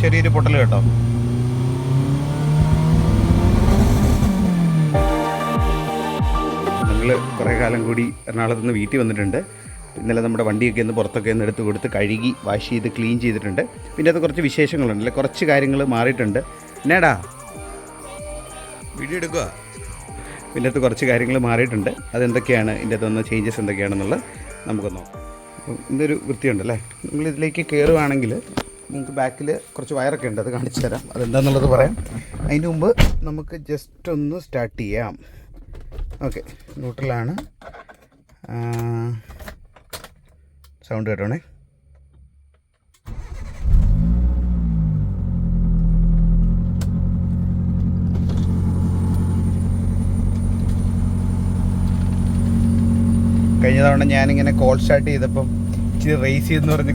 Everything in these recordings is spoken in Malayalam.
ചെറിയൊരു പൊട്ടൽ കേട്ടോ. നമ്മൾ കുറേ കാലം കൂടി എറണാകുളത്ത് നിന്ന് വീട്ടിൽ വന്നിട്ടുണ്ട്. ഇന്നലെ നമ്മുടെ വണ്ടിയൊക്കെ ഒന്ന് പുറത്തൊക്കെ ഒന്ന് എടുത്ത് കൊടുത്ത് കഴുകി വാഷ് ചെയ്ത് ക്ലീൻ ചെയ്തിട്ടുണ്ട്. പിന്നെ അത് കുറച്ച് വിശേഷങ്ങളുണ്ട്, അല്ലെ കുറച്ച് കാര്യങ്ങൾ മാറിയിട്ടുണ്ട്. എന്നാടാ വീഡിയോ എടുക്കുക. പിന്നെ അത് കുറച്ച് കാര്യങ്ങൾ മാറിയിട്ടുണ്ട്. അതെന്തൊക്കെയാണ്, ഇതിൻ്റെ അകത്തൊന്ന് ചേഞ്ചസ് എന്തൊക്കെയാണെന്നുള്ളത് നമുക്ക് നോക്കാം. അപ്പം ഇതൊരു വൃത്തിയുണ്ടല്ലേ. നമ്മളിതിലേക്ക് കയറുകയാണെങ്കിൽ നിങ്ങൾക്ക് ബാക്കിൽ കുറച്ച് വയറൊക്കെ ഉണ്ട്, അത് കാണിച്ചു തരാം. അതെന്താണെന്നുള്ളത് പറയാം. അതിന് മുമ്പ് നമുക്ക് ജസ്റ്റ് ഒന്ന് സ്റ്റാർട്ട് ചെയ്യാം. ഓക്കെ, ന്യൂട്രലാണ്. സൗണ്ട് കേട്ടോണേ. കഴിഞ്ഞ തവണ ഞാനിങ്ങനെ കോൾ സ്റ്റാർട്ട് ചെയ്തപ്പം ഇച്ചിരി റേസ് ചെയ്തെന്ന് പറഞ്ഞ്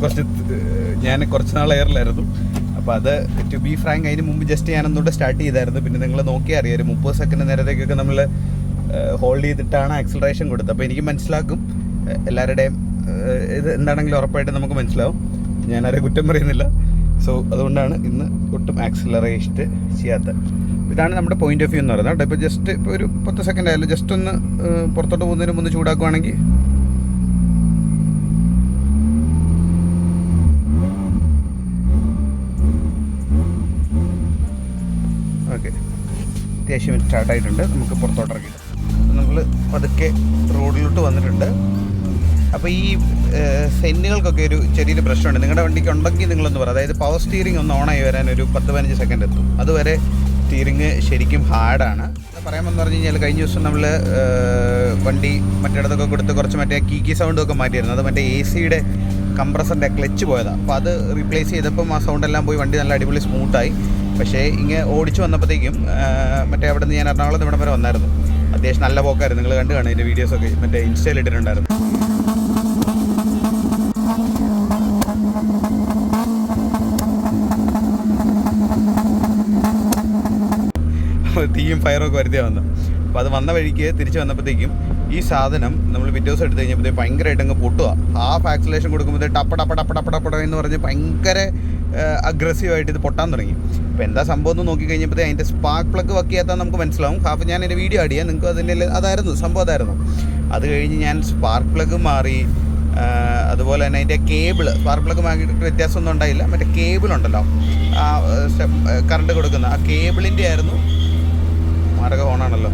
ഞാൻ കുറച്ച് നാൾ എയറിലായിരുന്നു. അപ്പോൾ അത് ടു ബി ഫ്രാങ്ക് അതിന് മുമ്പ് ജസ്റ്റ് ഞാനൊന്നുകൂടെ സ്റ്റാർട്ട് ചെയ്തായിരുന്നു. പിന്നെ നിങ്ങൾ നോക്കിയാൽ അറിയാം, ഒരു 30 സെക്കൻഡ് നേരത്തേക്കൊക്കെ നമ്മൾ ഹോൾഡ് ചെയ്തിട്ടാണ് ആക്സിലറേഷൻ കൊടുത്തത്. അപ്പോൾ എനിക്ക് മനസ്സിലാക്കും എല്ലാവരുടെയും ഇത് എന്താണെങ്കിലും ഉറപ്പായിട്ട് നമുക്ക് മനസ്സിലാവും. ഞാനാരെ കുറ്റം പറയുന്നില്ല. സോ അതുകൊണ്ടാണ് ഇന്ന് ഒട്ടും ആക്സിലറേറ്റ് ചെയ്യാത്തത്. ഇതാണ് നമ്മുടെ പോയിന്റ് ഓഫ് വ്യൂ എന്ന് പറയുന്നത്. ഇപ്പോൾ ജസ്റ്റ് ഇപ്പോൾ ഒരു 10 സെക്കൻഡ് ആയാലും ജസ്റ്റ് ഒന്ന് പുറത്തോട്ട് പോകുന്നതിന് മുമ്പ് ചൂടാക്കുവാണെങ്കിൽ ഓക്കെ, അത്യാവശ്യം സ്റ്റാർട്ടായിട്ടുണ്ട്. നമുക്ക് പുറത്തോട്ടിറക്കി നമ്മൾ പതുക്കെ റോഡിലോട്ട് വന്നിട്ടുണ്ട്. അപ്പോൾ ഈ സെന്നുകൾക്കൊക്കെ ഒരു ചെറിയൊരു പ്രശ്നമുണ്ട്. നിങ്ങളുടെ വണ്ടിക്ക് ഉണ്ടെങ്കിൽ നിങ്ങളൊന്ന് പറ. അതായത് പവർ സ്റ്റിയറിംഗ് ഒന്ന് ഓണായി വരാൻ ഒരു 10-15 സെക്കൻഡ് എത്തും. അതുവരെ സ്റ്റിയറിങ് ശരിക്കും ഹാർഡാണ്. പറയാമെന്ന് പറഞ്ഞു കഴിഞ്ഞാൽ കഴിഞ്ഞ ദിവസം നമ്മൾ വണ്ടി മറ്റിടത്തൊക്കെ കൊടുത്ത് കുറച്ച് മറ്റേ കീ സൗണ്ടൊക്കെ മാറ്റിയിരുന്നു. അത് മറ്റേ AC-യുടെ കംപ്രസറിൻ്റെ ക്ലച്ച് പോയതാണ്. അപ്പോൾ അത് റീപ്ലേസ് ചെയ്തപ്പം ആ സൗണ്ടെല്ലാം പോയി വണ്ടി നല്ല അടിപൊളി സ്മൂത്തായി. പക്ഷേ ഇങ്ങനെ ഓടിച്ച് വന്നപ്പോഴത്തേക്കും മറ്റേ അവിടെ നിന്ന് ഞാൻ എറണാകുളത്ത് ഇവിടം വരെ വന്നായിരുന്നു. അത്യാവശ്യം നല്ല പോക്കായിരുന്നു. നിങ്ങൾ കണ്ടു കാണും, ഇതിൻ്റെ വീഡിയോസൊക്കെ മറ്റേ ഇൻസ്റ്റയിൽ ഇട്ടിട്ടുണ്ടായിരുന്നു. തീയും ഫയറൊക്കെ വരുത്തിയാൽ വന്നു. അപ്പോൾ അത് വന്ന വഴിക്ക് തിരിച്ച് വന്നപ്പോഴത്തേക്കും ഈ സാധനം നമ്മൾ വിൻഡോസ് എടുത്ത് കഴിഞ്ഞപ്പോഴത്തേക്ക് ഭയങ്കരമായിട്ട് അങ്ങ് പൊട്ടുക. ഹാഫ് ആക്സിലേഷൻ കൊടുക്കുമ്പോഴത്തേക്ക് ടപ്പടപ്പടപ്പടപ്പട എന്ന് പറഞ്ഞ് ഭയങ്കര അഗ്രസീവായിട്ട് ഇത് പൊട്ടാൻ തുടങ്ങി. അപ്പോൾ എന്താ സംഭവം എന്ന് നോക്കിക്കഴിഞ്ഞപ്പോഴത്തേക്ക് അതിൻ്റെ സ്പാർക്ക് പ്ലഗ് വർക്ക് ചെയ്യാത്താൽ നമുക്ക് മനസ്സിലാവും. ഹാഫ് ഞാൻ എൻ്റെ വീഡിയോ ആഡ് ചെയ്യാം, നിങ്ങൾക്ക് അതിൻ്റെ അതായിരുന്നു സംഭവം, അതായിരുന്നു. അത് കഴിഞ്ഞ് ഞാൻ സ്പാർക്ക് പ്ലഗ് മാറി. അതുപോലെ തന്നെ അതിൻ്റെ കേബിള്, സ്പാർക്ക് പ്ലഗ് മാറിയിട്ട് വ്യത്യാസമൊന്നും ഉണ്ടായില്ല. മറ്റേ കേബിളുണ്ടല്ലോ, ആ കറണ്ട് കൊടുക്കുന്ന ആ കേബിളിൻ്റെ ആയിരുന്നു. മാരക ഹോണാണല്ലോ.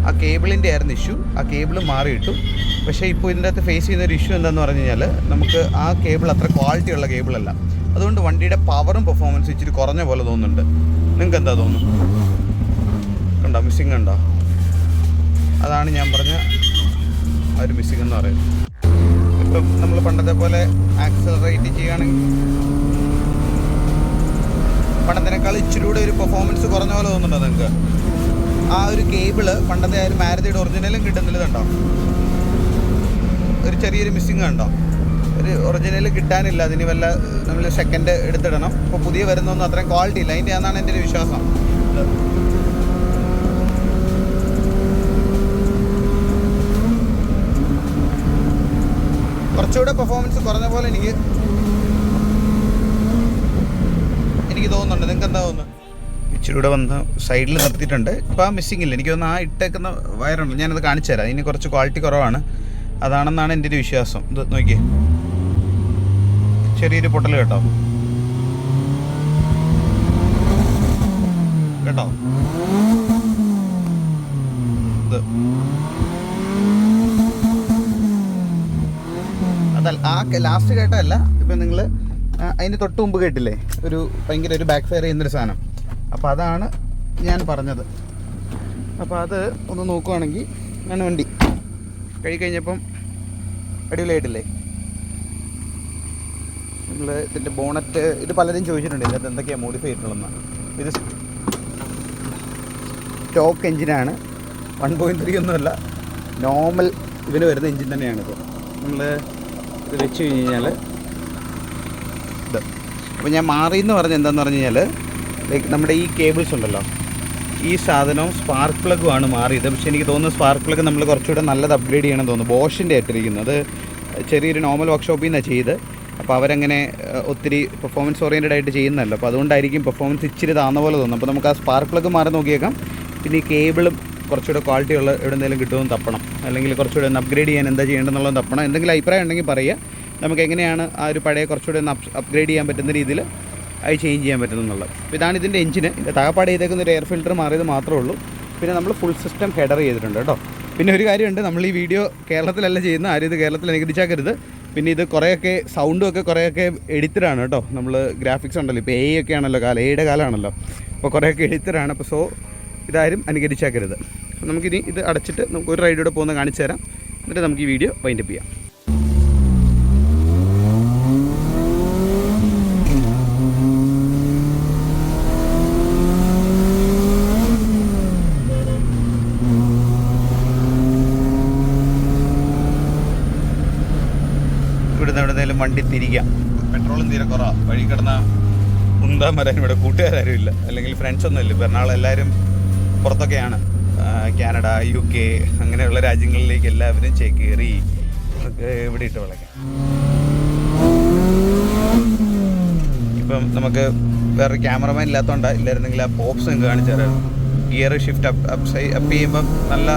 ആ കേബിളിൻ്റെ ആയിരുന്നു ഇഷ്യൂ. ആ കേബിൾ മാറിയിട്ടു. പക്ഷേ ഇപ്പോൾ ഇതിൻ്റെ അകത്ത് ഫേസ് ചെയ്യുന്നൊരു ഇഷ്യൂ എന്താണെന്ന് പറഞ്ഞു കഴിഞ്ഞാൽ നമുക്ക് ആ കേബിൾ അത്ര ക്വാളിറ്റി ഉള്ള കേബിളല്ല. അതുകൊണ്ട് വണ്ടിയുടെ പവറും പെർഫോമൻസും ഇച്ചിരി കുറഞ്ഞ പോലെ തോന്നുന്നുണ്ട്. നിങ്ങൾക്ക് എന്താ തോന്നുന്നു? കണ്ടോ മിസ്സിങ് ഉണ്ടോ? അതാണ് ഞാൻ പറഞ്ഞ ആ ഒരു മിസ്സിങ് എന്ന് പറയുന്നത്. ഇപ്പം നമ്മൾ പണ്ടത്തെ പോലെ ആക്സിലറേറ്റ് ചെയ്യുകയാണെങ്കിൽ പണ്ടത്തിനേക്കാൾ ഇച്ചിരി കൂടെ ഒരു പെർഫോമൻസ് കുറഞ്ഞ പോലെ തോന്നുന്നുണ്ടോ നിങ്ങൾക്ക്? ആ ഒരു കേബിള് പണ്ടത്തെ ആ ഒരു മാരുതിയുടെ ഒറിജിനലും കിട്ടുന്നില്ല. കണ്ടോ ഒരു ചെറിയൊരു മിസ്സിങ് കണ്ടോ? ഒരു ഒറിജിനൽ കിട്ടാനില്ല. അതിന് വല്ല നമ്മൾ സെക്കൻഡ് എടുത്തിടണം. ഇപ്പോൾ പുതിയ വരുന്നൊന്നും അത്രയും ക്വാളിറ്റി ഇല്ല. അതിൻ്റെ ആണെന്നാണ് എൻ്റെ ഒരു വിശ്വാസം. കുറച്ചുകൂടെ പെർഫോമൻസ് കുറഞ്ഞ പോലെ എനിക്ക് തോന്നുന്നുണ്ട്. നിങ്ങൾക്ക് എന്താ തോന്നുന്നു? ഇച്ചിരി കൂടെ വന്ന് സൈഡിൽ നിർത്തിയിട്ടുണ്ട്. ഇപ്പോൾ ആ മിസ്സിങ് ഇല്ല. എനിക്ക് തോന്നുന്നു ആ ഇട്ടേക്കുന്ന വയറുണ്ട്, ഞാനത് കാണിച്ചു തരാം. ഇതിന് കുറച്ച് ക്വാളിറ്റി കുറവാണ്, അതാണെന്നാണ് എൻ്റെ ഒരു വിശ്വാസം. ഇത് നോക്കിയേ, ചെറിയൊരു പൊട്ടൽ കേട്ടോ. കേട്ടോ ഇത് അതല്ല, ആ ലാസ്റ്റ് കേട്ടതല്ല. ഇപ്പം നിങ്ങൾ അതിന് തൊട്ട് മുമ്പ് കേട്ടില്ലേ, ഒരു ഭയങ്കര ഒരു ബാക്ക് ഫയർ ചെയ്യുന്നൊരു സാധനം. അപ്പോൾ അതാണ് ഞാൻ പറഞ്ഞത്. അപ്പോൾ അത് ഒന്ന് നോക്കുവാണെങ്കിൽ ഞാൻ വണ്ടി കഴിഞ്ഞപ്പം അടിപൊളിയായിട്ടില്ലേ. നമ്മൾ ഇതിൻ്റെ ബോണറ്റ് ഇത് പലരും ചോദിച്ചിട്ടുണ്ട്, ഇതിനകത്ത് എന്തൊക്കെയാണ് മോഡിഫൈ ചെയ്തിട്ടുള്ളതെന്ന്. ഇത് സ്റ്റോക്ക് എഞ്ചിനാണ്, 1.3 ഒന്നുമല്ല, നോർമൽ ഇതിന് വരുന്ന എഞ്ചിൻ തന്നെയാണിത്. നമ്മൾ ഇത് വെച്ച് കഴിഞ്ഞ് കഴിഞ്ഞാൽ ഇത് അപ്പോൾ ഞാൻ മാറിയെന്ന് പറഞ്ഞത് എന്താണെന്ന് പറഞ്ഞു കഴിഞ്ഞാൽ, ലൈക്ക് നമ്മുടെ ഈ കേബിൾസ് ഉണ്ടല്ലോ, ഈ സാധനവും സ്പാർക്ക് പ്ലഗുമാണ് മാറിയത്. പക്ഷേ എനിക്ക് തോന്നുന്നു സ്പാർക്ക് പ്ലഗ് നമ്മൾ കുറച്ചുകൂടെ നല്ലത് അപ്ഗ്രേഡ് ചെയ്യണമെന്ന് തോന്നുന്നു. ബോഷിൻ്റെ ആയിട്ടിരിക്കുന്നത്, അത് ചെറിയൊരു നോർമൽ വർക്ക്ഷോപ്പിൽ നിന്നാണ് ചെയ്ത്. അപ്പോൾ അവരങ്ങനെ ഒത്തിരി പെർഫോമൻസ് ഓറിയൻറ്റഡ് ആയിട്ട് ചെയ്യുന്നല്ലോ, അപ്പോൾ അതുകൊണ്ടായിരിക്കും പെർഫോമൻസ് ഇച്ചിരി താന്ന പോലെ തോന്നും. അപ്പോൾ നമുക്ക് ആ സ്പാർക്ക് പ്ലഗ് മാറി നോക്കിയേക്കാം. പിന്നെ ഈ കേബിളും കുറച്ചുകൂടെ ക്വാളിറ്റി ഉള്ള എവിടെ എന്തെങ്കിലും കിട്ടുമെന്ന് തപ്പണം, അല്ലെങ്കിൽ കുറച്ചുകൂടെ ഒന്ന് അപ്ഗ്രേഡ് ചെയ്യാൻ എന്താ ചെയ്യേണ്ടതെന്നുള്ളത് തപ്പണം. എന്തെങ്കിലും അഭിപ്രായം ഉണ്ടെങ്കിൽ പറയുക, നമുക്ക് എങ്ങനെയാണ് ആ ഒരു പഴയ കുറച്ചുകൂടെ ഒന്ന് അപ്ഗ്രേഡ് ചെയ്യാൻ പറ്റുന്ന രീതിയിൽ അത് ചേഞ്ച് ചെയ്യാൻ പറ്റുന്നുള്ളത്. അപ്പോൾ ഇതാണ് ഇതിൻ്റെ എഞ്ചിന്. ഇതിൻ്റെ താഴെപ്പാട് ചെയ്തേക്കുന്ന ഒരു എയർ ഫിൽറ്റർ മാറിയത് മാത്രമേ ഉള്ളൂ. പിന്നെ നമ്മൾ ഫുൾ സിസ്റ്റം ഹെഡർ ചെയ്തിട്ടുണ്ട് കേട്ടോ. പിന്നെ ഒരു കാര്യമുണ്ട്, നമ്മൾ ഈ വീഡിയോ കേരളത്തിലല്ല ചെയ്യുന്ന, ആരും ഇത് കേരളത്തിൽ അനുകരിച്ചാക്കരുത്. പിന്നെ ഇത് കുറേയൊക്കെ സൗണ്ടും ഒക്കെ കുറേയൊക്കെ എഡിറ്റഡാണ് കേട്ടോ. നമ്മൾ ഗ്രാഫിക്സ് ഉണ്ടല്ലോ, ഇപ്പോൾ എ ഒക്കെ ആണല്ലോ കാലം, എയുടെ കാലമാണല്ലോ, അപ്പോൾ കുറേയൊക്കെ എഡിറ്റഡാണ്. അപ്പോൾ സോ ഇതാരും അനുകരിച്ചാക്കരുത്. അപ്പോൾ നമുക്കിനി ഇത് അടച്ചിട്ട് നമുക്ക് ഒരു റൈഡിലൂടെ പോകുന്ന കാണിച്ചു തരാം, എന്നിട്ട് നമുക്ക് ഈ വീഡിയോ വൈൻഡപ്പ് ചെയ്യാം. ഇവിടുന്ന് എവിടെയെങ്കിലും വണ്ടി തിരിക്കാം. പെട്രോളും തീരെ കുറവാണ്. വഴി കിടന്ന ഉന്താൻ വരാൻ ഇവിടെ കൂട്ടുകാരും ഇല്ല, അല്ലെങ്കിൽ ഫ്രണ്ട്സൊന്നും ഇല്ല. ഇപ്പോൾ എറണാകുളം എല്ലാവരും പുറത്തൊക്കെയാണ്, കാനഡ, UK അങ്ങനെയുള്ള രാജ്യങ്ങളിലേക്ക് എല്ലാവരും ചേക്കേറി ഇവിടെ ഇട്ട് വിളക്കാം. ഇപ്പം നമുക്ക് വേറെ ക്യാമറമാൻ ഇല്ലാത്തതുകൊണ്ടാണ്, ഇല്ലായിരുന്നെങ്കിൽ ആ പോപ്സ് നിങ്ങൾക്ക് കാണിച്ചു തരാം. ഗിയർ ഷിഫ്റ്റ് അപ്പ് ചെയ്യുമ്പം നല്ല